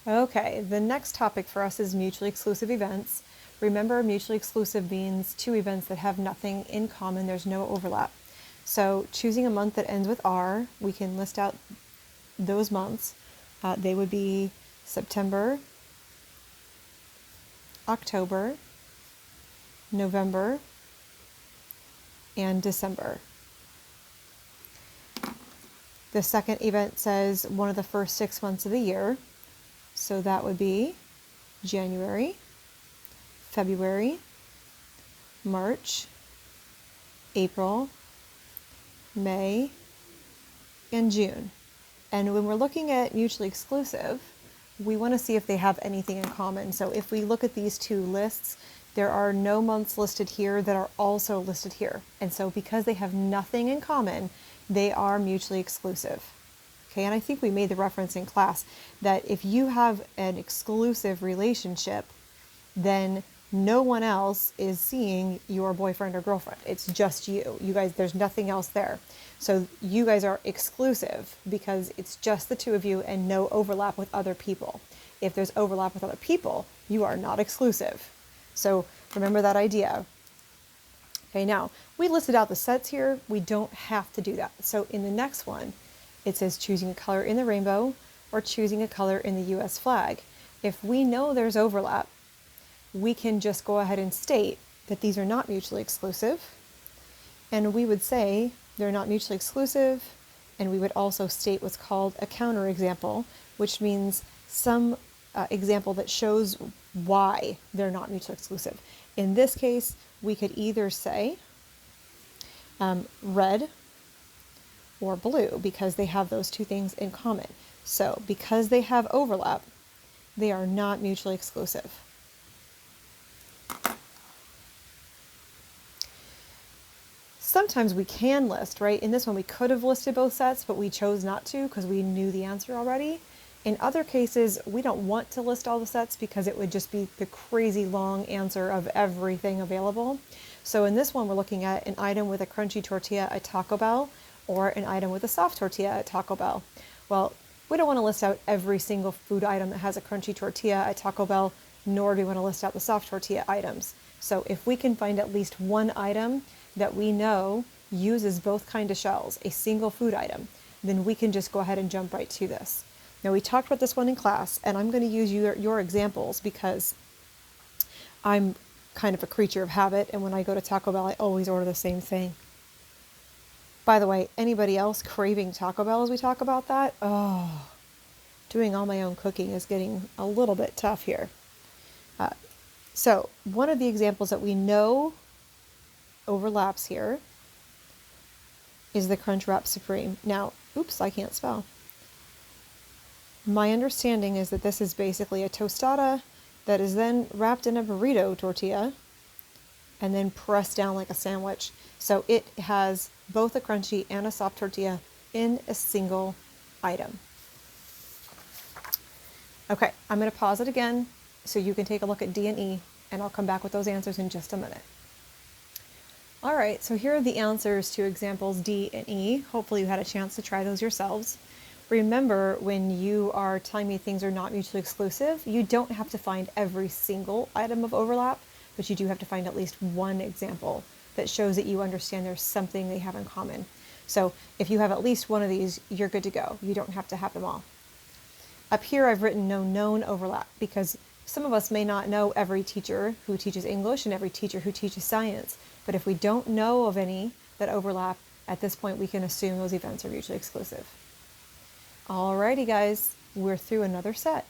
Okay, the next topic for us is mutually exclusive events. Remember, mutually exclusive means two events that have nothing in common, there's no overlap. So choosing a month that ends with R, we can list out those months. They would be September, October, November, and December. The second event says one of the first 6 months of the year. So that would be January, February, March, April, May, and June. And when we're looking at mutually exclusive, we want to see if they have anything in common. So if we look at these two lists, there are no months listed here that are also listed here. And so because they have nothing in common, they are mutually exclusive. Okay, and I think we made the reference in class that if you have an exclusive relationship, then no one else is seeing your boyfriend or girlfriend. It's just you. You guys, there's nothing else there. So you guys are exclusive because it's just the two of you and no overlap with other people. If there's overlap with other people, you are not exclusive. So remember that idea. Okay, now we listed out the sets here. We don't have to do that. So in the next one, it says choosing a color in the rainbow or choosing a color in the US flag. If we know there's overlap, we can just go ahead and state that these are not mutually exclusive. And we would say they're not mutually exclusive. And we would also state what's called a counterexample, which means some example that shows why they're not mutually exclusive. In this case, we could either say red or blue because they have those two things in common. So because they have overlap, they are not mutually exclusive. Sometimes we can list, right? In this one, we could have listed both sets, but we chose not to because we knew the answer already. In other cases, we don't want to list all the sets because it would just be the crazy long answer of everything available. So in this one, we're looking at an item with a crunchy tortilla at Taco Bell or an item with a soft tortilla at Taco Bell. Well, we don't want to list out every single food item that has a crunchy tortilla at Taco Bell, nor do we want to list out the soft tortilla items. So if we can find at least one item that we know uses both kind of shells, a single food item, then we can just go ahead and jump right to this. Now we talked about this one in class, and I'm going to use your examples because I'm kind of a creature of habit, and when I go to Taco Bell, I always order the same thing. By the way, anybody else craving Taco Bell as we talk about that? Oh, doing all my own cooking is getting a little bit tough here. So one of the examples that we know overlaps here is the Crunchwrap Supreme. Now, oops, I can't spell. My understanding is that this is basically a tostada that is then wrapped in a burrito tortilla and then pressed down like a sandwich. So it has both a crunchy and a soft tortilla in a single item. Okay, I'm going to pause it again so you can take a look at D and E, and I'll come back with those answers in just a minute. All right, so here are the answers to examples D and E. Hopefully you had a chance to try those yourselves. Remember, when you are telling me things are not mutually exclusive, you don't have to find every single item of overlap, but you do have to find at least one example that shows that you understand there's something they have in common. So if you have at least one of these, you're good to go. You don't have to have them all. Up here, I've written no known overlap because some of us may not know every teacher who teaches English and every teacher who teaches science. But if we don't know of any that overlap, at this point, we can assume those events are mutually exclusive. Alrighty, guys, we're through another set.